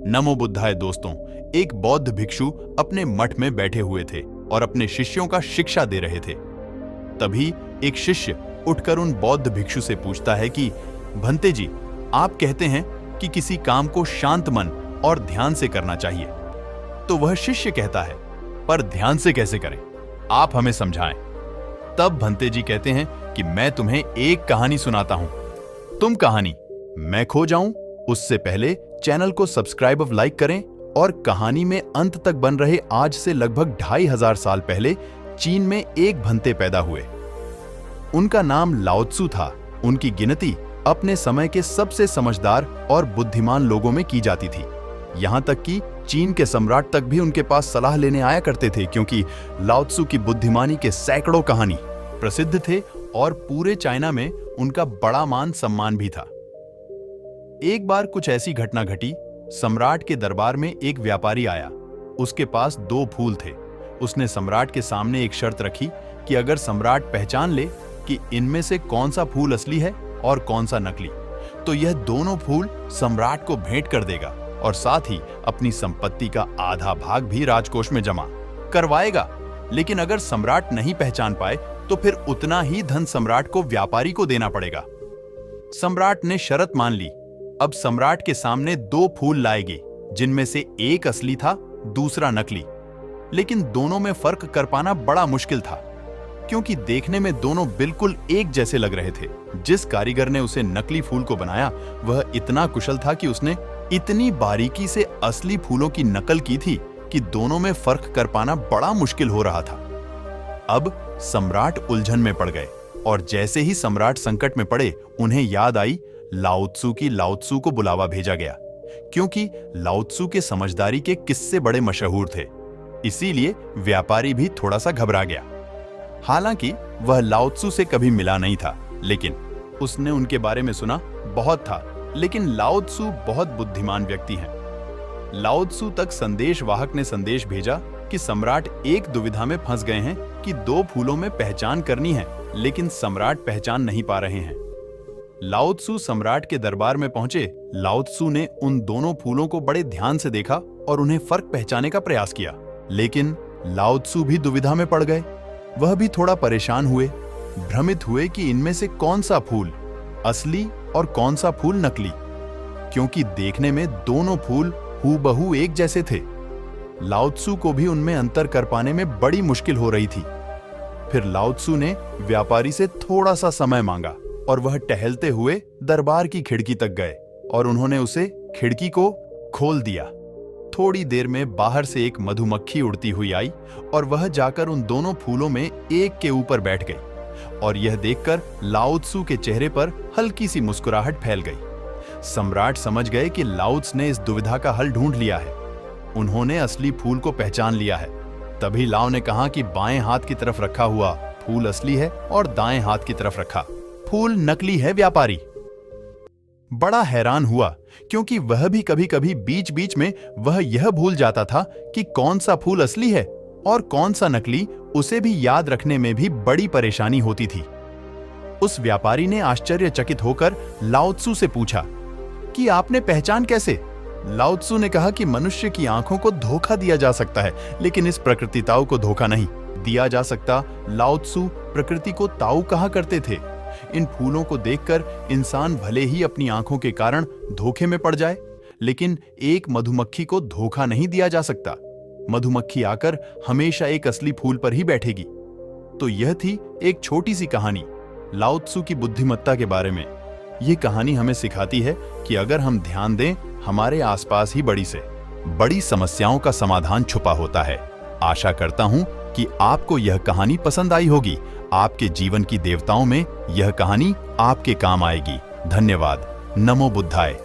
नमो बुद्धाय दोस्तों, एक बौद्ध भिक्षु अपने मठ में बैठे हुए थे और अपने शिष्यों का शिक्षा दे रहे थे। तभी एक शिष्य उठकर उन बौद्ध भिक्षु से पूछता है कि भंते जी, आप कहते हैं कि किसी काम को शांत मन और ध्यान से करना चाहिए। तो वह शिष्य कहता है, पर ध्यान से कैसे करें, आप हमें समझाएं। तब भंते जी कहते हैं कि मैं तुम्हें एक कहानी सुनाता हूं। तुम कहानी मैं खो जाऊं उससे पहले चैनल को सब्सक्राइब और लाइक करें और कहानी में अंत तक बन रहे आज से लगभग 2500 साल पहले चीन में एक भंते पैदा हुए। उनका नाम लाओ त्सु था। उनकी गिनती अपने समय के सबसे समझदार और बुद्धिमान लोगों में की जाती थी। यहां तक कि चीन के सम्राट तक भी उनके पास सलाह लेने आया करते थे, क्योंकि लाओ त्सु की बुद्धिमानी के सैकड़ों कहानी प्रसिद्ध थे और पूरे चाइना में उनका बड़ा मान सम्मान भी था। एक बार कुछ ऐसी घटना घटी। सम्राट के दरबार में एक व्यापारी आया। उसके पास 2 फूल थे। उसने सम्राट के सामने एक शर्त रखी कि अगर सम्राट पहचान ले कि इनमें से कौन सा फूल असली है और कौन सा नकली, तो यह दोनों फूल सम्राट को भेंट कर देगा और साथ ही अपनी संपत्ति का आधा भाग भी राजकोष में जमा करवाएगा। लेकिन अगर सम्राट नहीं पहचान पाए तो फिर उतना ही धन सम्राट को व्यापारी को देना पड़ेगा। सम्राट ने शर्त मान ली। अब सम्राट के सामने 2 फूल लाए गए, जिनमें से एक असली था, दूसरा नकली। लेकिन दोनों में फर्क कर पाना बड़ा मुश्किल था, क्योंकि देखने में दोनों बिल्कुल एक जैसे लग रहे थे। जिस कारीगर ने उसे नकली फूल को बनाया वह इतना कुशल था कि उसने इतनी बारीकी से असली फूलों की नकल की थी कि दोनों में फर्क कर पाना बड़ा मुश्किल हो रहा था। अब सम्राट उलझन में पड़ गए और जैसे ही सम्राट संकट में पड़े, उन्हें याद आई लाओ त्सु की। लाओ त्सु को बुलावा भेजा गया, क्योंकि लाओ त्सु के समझदारी के किस्से बड़े मशहूर थे। इसीलिए व्यापारी भी थोड़ा सा घबरा गया। हालांकि वह लाओ त्सु से कभी मिला नहीं था, लेकिन उसने उनके बारे में सुना बहुत था। लेकिन लाओ त्सु बहुत बुद्धिमान व्यक्ति हैं। लाओ त्सु तक संदेशवाहक ने संदेश भेजा कि सम्राट एक दुविधा में फंस गए हैं कि 2 फूलों में पहचान करनी है, लेकिन सम्राट पहचान नहीं पा रहे हैं। लाओ त्सु सम्राट के दरबार में पहुंचे। लाओ त्सु ने उन दोनों फूलों को बड़े ध्यान से देखा और उन्हें फर्क पहचानने का प्रयास किया। लेकिन लाओ त्सु भी दुविधा में पड़ गए। वह भी थोड़ा परेशान हुए, भ्रमित हुए कि इनमें से कौन सा फूल असली और कौन सा फूल नकली, क्योंकि देखने में दोनों फूल हूबहू एक जैसे थे। लाओ त्सु को भी उनमें अंतर कर पाने में बड़ी मुश्किल हो रही थी। फिर लाओ त्सु ने व्यापारी से थोड़ा सा समय मांगा और वह टहलते हुए दरबार की खिड़की तक गए और उन्होंने उसे खिड़की को खोल दिया। थोड़ी देर में बाहर से एक मधुमक्खी उड़ती हुई आई और वह जाकर उन दोनों फूलों में एक के ऊपर बैठ गई और यह देखकर लाओ त्सु के चेहरे पर हल्की सी मुस्कुराहट फैल गई। सम्राट समझ गए कि लाओ त्सु ने इस दुविधा का हल ढूंढ लिया है। उन्होंने असली फूल को पहचान लिया है। तभी लाओ ने कहा कि बाएं हाथ की तरफ रखा हुआ फूल असली है और दाएं हाथ की तरफ रखा फूल नकली है। व्यापारी बड़ा हैरान हुआ, क्योंकि वह भी कभी कभी बीच बीच में वह यह भूल जाता था कि कौन सा फूल असली है और कौन सा नकली। उसे भी याद रखने में भी बड़ी परेशानी होती थी। उस व्यापारी ने आश्चर्यचकित होकर लाओ त्सु से पूछा कि आपने पहचान कैसे? लाओ त्सु ने कहा कि मनुष्य की आंखों को धोखा दिया जा सकता है, लेकिन इस प्रकृति ताऊ को धोखा नहीं दिया जा सकता। लाओ त्सु प्रकृति को ताऊ कहा करते थे। इन फूलों को देखकर इंसान भले ही अपनी आंखों के कारण धोखे में पड़ जाए, लेकिन एक मधुमक्खी को धोखा नहीं दिया जा सकता। मधुमक्खी आकर हमेशा एक असली फूल पर ही बैठेगी। तो यह थी एक छोटी सी कहानी लाओ त्सु की बुद्धिमत्ता के बारे में। यह कहानी हमें सिखाती है कि अगर हम ध्यान दें, हमारे आसपास ही बड़ी से बड़ी समस्याओं का समाधान छुपा होता है। आशा करता हूं कि आपको यह कहानी पसंद आई होगी। आपके जीवन की देवताओं में यह कहानी आपके काम आएगी। धन्यवाद। नमो बुद्धाय।